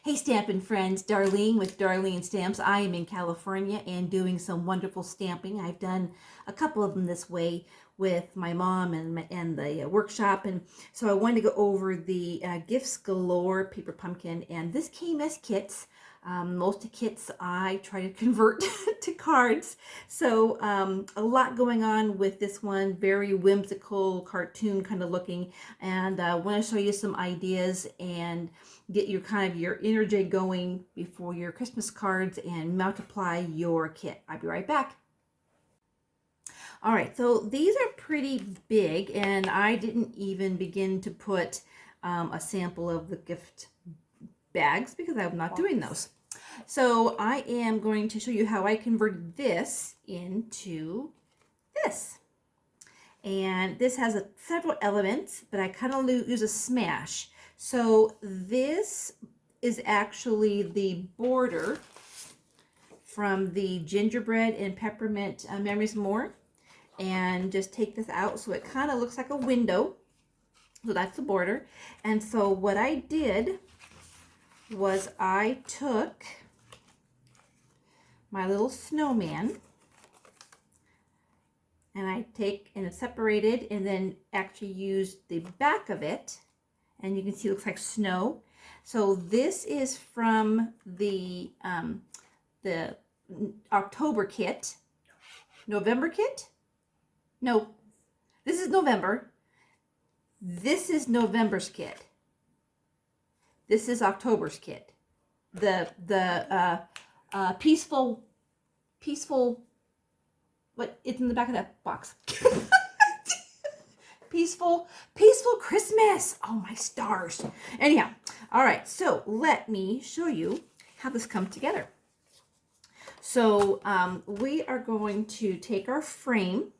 Hey Stampin' friends, Darlene with Darlene Stamps. I am in California and doing some wonderful stamping. I've done a couple of them this way with my mom and the workshop, and so I wanted to go over the Gifts Galore paper pumpkin, and this came as kits. Most of the kits I try to convert to cards, so a lot going on with this one. Very whimsical, cartoon kind of looking, and I want to show you some ideas and get your your energy going before your Christmas cards and multiply your kit. I'll be right back. All right, so these are pretty big, and I didn't even begin to put a sample of the gift bags because I'm not doing those. So I am going to show you how I converted this into this. And this has several elements, but I kind of use a smash. So this is actually the border from the gingerbread and peppermint Memories More. And just take this out so it kind of looks like a window. So that's the border. And so what I did was I took my little snowman and I separated and then actually used the back of it, and you can see it looks like snow. So this is from the October kit. November kit? No, this is November. This is November's kit. This is October's kit. The peaceful, what, it's in the back of that box. peaceful Christmas. Oh, my stars. Anyhow, all right, so let me show you how this comes together. So we are going to take our frame,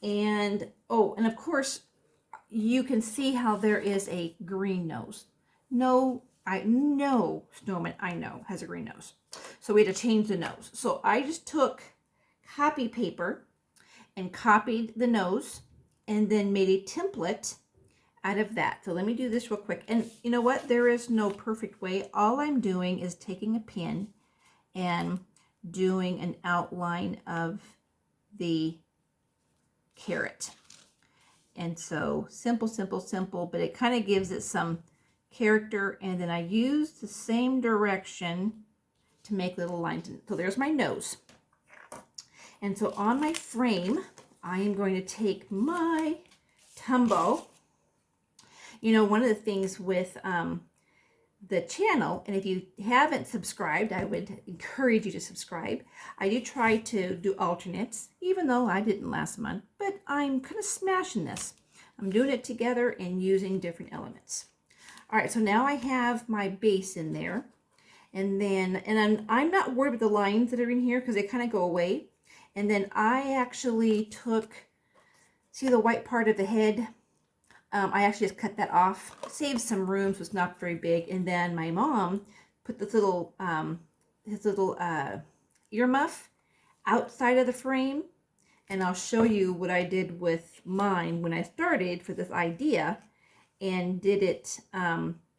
and and of course you can see how there is a green nose. Snowman, I know, has a green nose. So we had to change the nose. So I just took copy paper and copied the nose and then made a template out of that. So let me do this real quick. And you know what? There is no perfect way. All I'm doing is taking a pen and doing an outline of the carrot. And so simple, but it kind of gives it some character. And then I use the same direction to make little lines. So there's my nose. And so on my frame, I am going to take my Tumbo. You know, one of the things with the channel, and if you haven't subscribed, I would encourage you to subscribe. I do try to do alternates, even though I didn't last month, but I'm kind of smashing this. I'm doing it together and using different elements. All right, so now I have my base in there, and then, I'm not worried with the lines that are in here because they kind of go away. And then I actually took, see the white part of the head? I actually just cut that off, saved some room so it's not very big. And then my mom put this little, earmuff outside of the frame. And I'll show you what I did with mine when I started for this idea and did it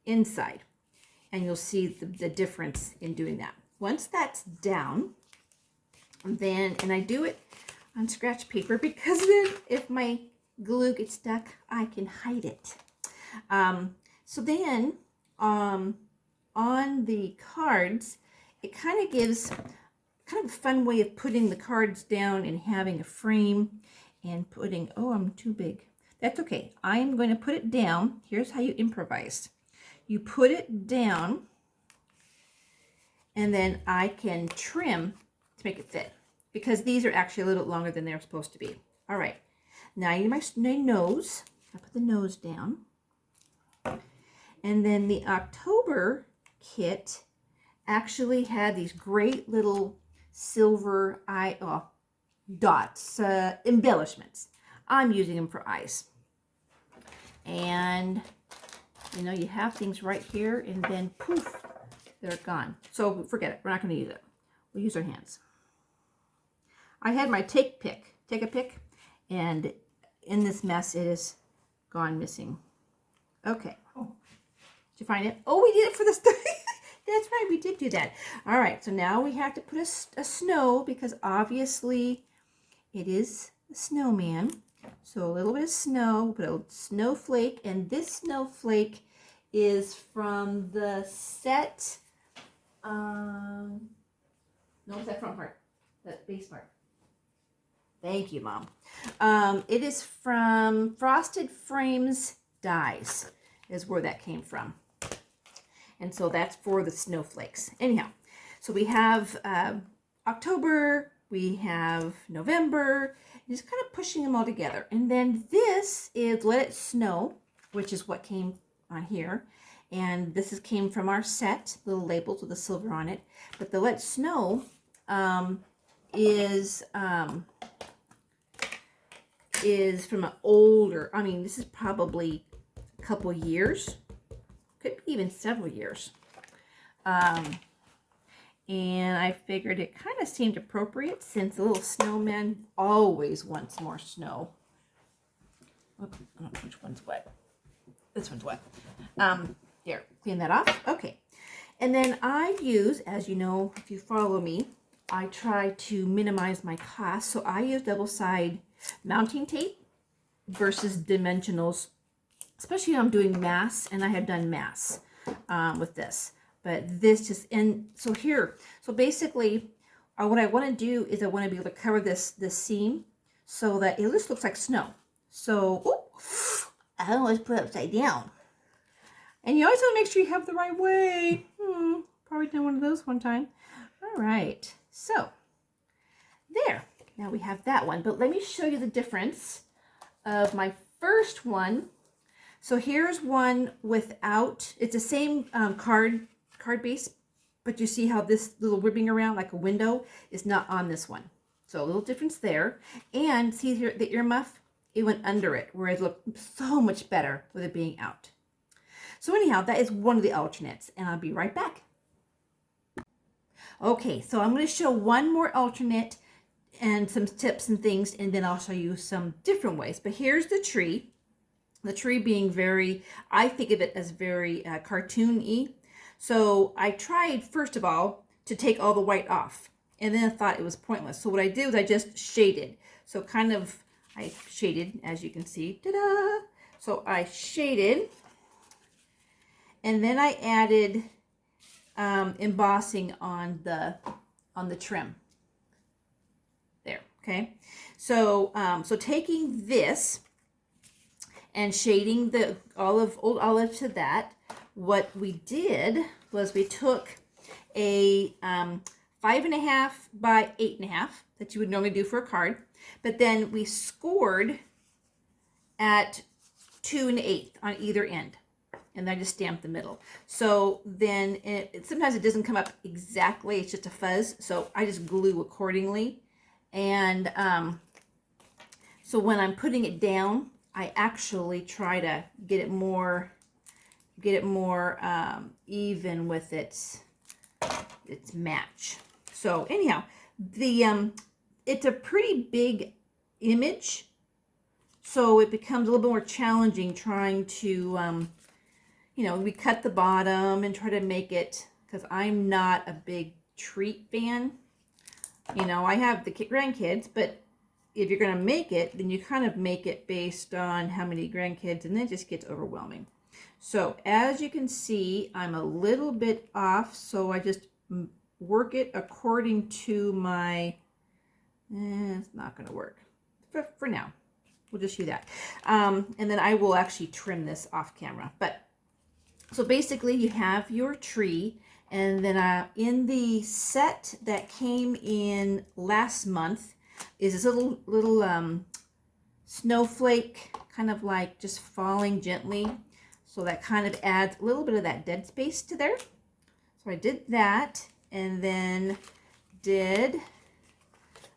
inside. And you'll see the difference in doing that. Once that's down, then, and I do it on scratch paper because then if my glue gets stuck, I can hide it. So then on the cards, it kind of gives kind of a fun way of putting the cards down and having a frame and putting, oh, I'm too big. That's okay. I am going to put it down. Here's how you improvise. You put it down, and then I can trim to make it fit because these are actually a little bit longer than they're supposed to be. All right. Now I need my nose. I put the nose down. And then the October kit actually had these great little silver dots, embellishments. I'm using them for eyes. And you know, you have things right here, and then poof, they're gone. So forget it. We're not going to use it. We'll use our hands. I had my take a pick, and in this mess, it is gone missing. Okay. Oh, did you find it? Oh, we did it for this. That's right, we did do that. All right, so now we have to put a snow, because obviously it is a snowman. So a little bit of snow, put a snowflake, and this snowflake is from the set. No, it's that front part, that base part. Thank you, Mom. It is from Frosted Frames Dies, is where that came from. And so that's for the snowflakes. Anyhow, so we have October, we have November, just kind of pushing them all together. And then this is Let It Snow, which is what came on here. And this came from our set, little labels with the silver on it. But the Let It Snow is from an older, I mean, this is probably a couple years. Could be even several years. And I figured it kind of seemed appropriate since the little snowman always wants more snow. Oops, I don't know which one's wet. This one's wet. Here, clean that off. Okay. And then I use, as you know, if you follow me, I try to minimize my cost. So I use double-side mounting tape versus dimensionals, especially when I'm doing mass, and I have done mass with this. But this just, and so here, so basically what I want to do is I want to be able to cover this seam so that it just looks like snow. So, I always put it upside down. And you always want to make sure you have it the right way. Probably done one of those one time. All right, so there. Now we have that one, but let me show you the difference of my first one. So here's one without, it's the same card base, but you see how this little ribbing around like a window is not on this one. So a little difference there. And see here, the earmuff, it went under it, whereas it looked so much better with it being out. So anyhow, that is one of the alternates, and I'll be right back. Okay, so I'm going to show one more alternate and some tips and things, and then I'll show you some different ways. But here's the tree. The tree being very, I think of it as very cartoon-y. So I tried, first of all, to take all the white off, and then I thought it was pointless. So what I did was I just shaded. So kind of, I shaded, as you can see, ta-da! So I shaded, and then I added embossing on the trim. There, okay? So, so taking this and shading the old olive to that, what we did was we took a 5.5 by 8.5 that you would normally do for a card, but then we scored at 2 1/8 on either end, and I just stamped the middle. So then sometimes it doesn't come up exactly, it's just a fuzz, so I just glue accordingly. And so when I'm putting it down, I actually try to get it more even with its match. So anyhow, it's a pretty big image, so it becomes a little bit more challenging trying to we cut the bottom and try to make it, because I'm not a big treat fan. I have the grandkids, but if you're going to make it, then you kind of make it based on how many grandkids, and then it just gets overwhelming. So as you can see, I'm a little bit off, so I just work it according to my, it's not going to work for now. We'll just do that. And then I will actually trim this off camera. But so basically you have your tree, and then in the set that came in last month is this little snowflake, kind of like just falling gently. So that kind of adds a little bit of that dead space to there. So I did that, and then did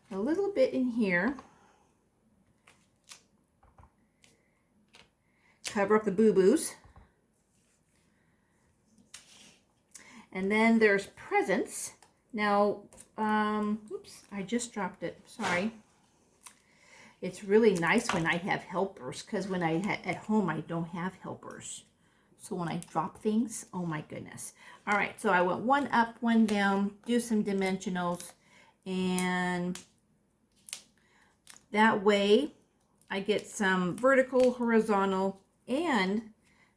a little bit in here. Cover up the boo-boos. And then there's presents. Now, oops, I just dropped it. Sorry. It's really nice when I have helpers, because when at home I don't have helpers. So when I drop things, oh my goodness. All right, so I went one up, one down, do some dimensionals, and that way I get some vertical, horizontal, and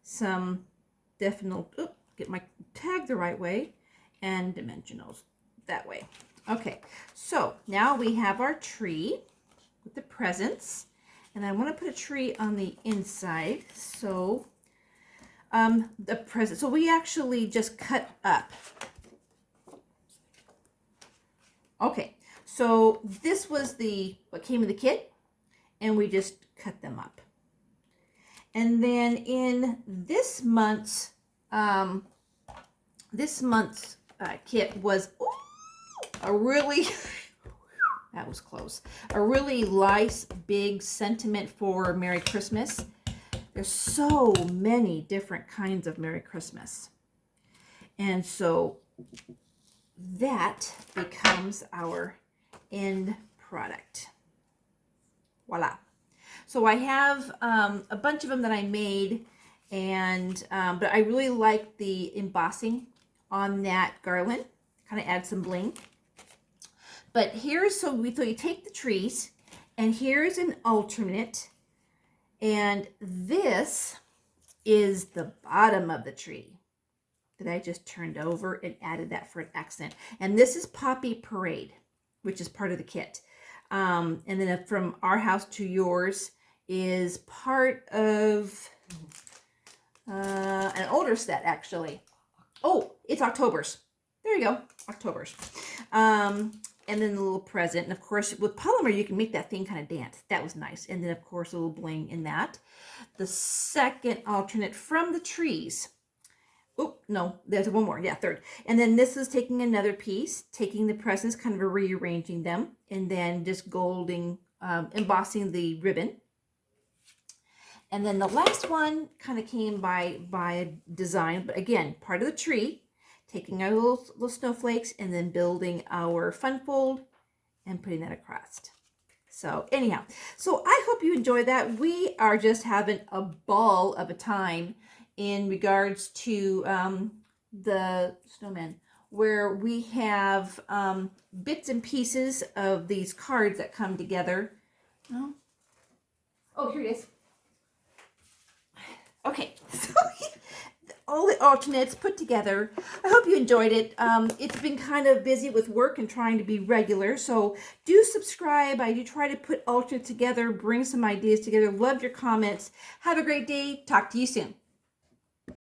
some definite, get my tag the right way, and dimensionals that way. Okay, so now we have our tree with the presents, and I want to put a tree on the inside. So the present, so we actually just cut up. Okay, so this was what came with the kit, and we just cut them up. And then in this month's kit was a really that was close. A really nice big sentiment for Merry Christmas. There's so many different kinds of Merry Christmas. And so that becomes our end product. Voila. So I have a bunch of them that I made, and but I really like the embossing on that garland. Kind of add some bling. But here's, so you take the trees, and here's an alternate, and this is the bottom of the tree that I just turned over and added that for an accent. And this is Poppy Parade, which is part of the kit. And then From Our House to Yours is part of an older set, actually. Oh, it's October's. There you go, October's. And then the little present. And of course, with polymer, you can make that thing kind of dance. That was nice. And then, of course, a little bling in that. The second alternate from the trees. Oh, no, there's one more. Yeah, third. And then this is taking another piece, taking the presents, kind of rearranging them, and then just embossing the ribbon. And then the last one kind of came by a design, but again, part of the tree, taking our little snowflakes and then building our fun fold and putting that across. So anyhow, so I hope you enjoy that. We are just having a ball of a time in regards to the snowman, where we have bits and pieces of these cards that come together. Oh, here it is. Okay, so all the alternates put together. I hope you enjoyed it. It's been kind of busy with work and trying to be regular, so do subscribe. I do try to put alternates together, bring some ideas together. Love your comments. Have a great day. Talk to you soon.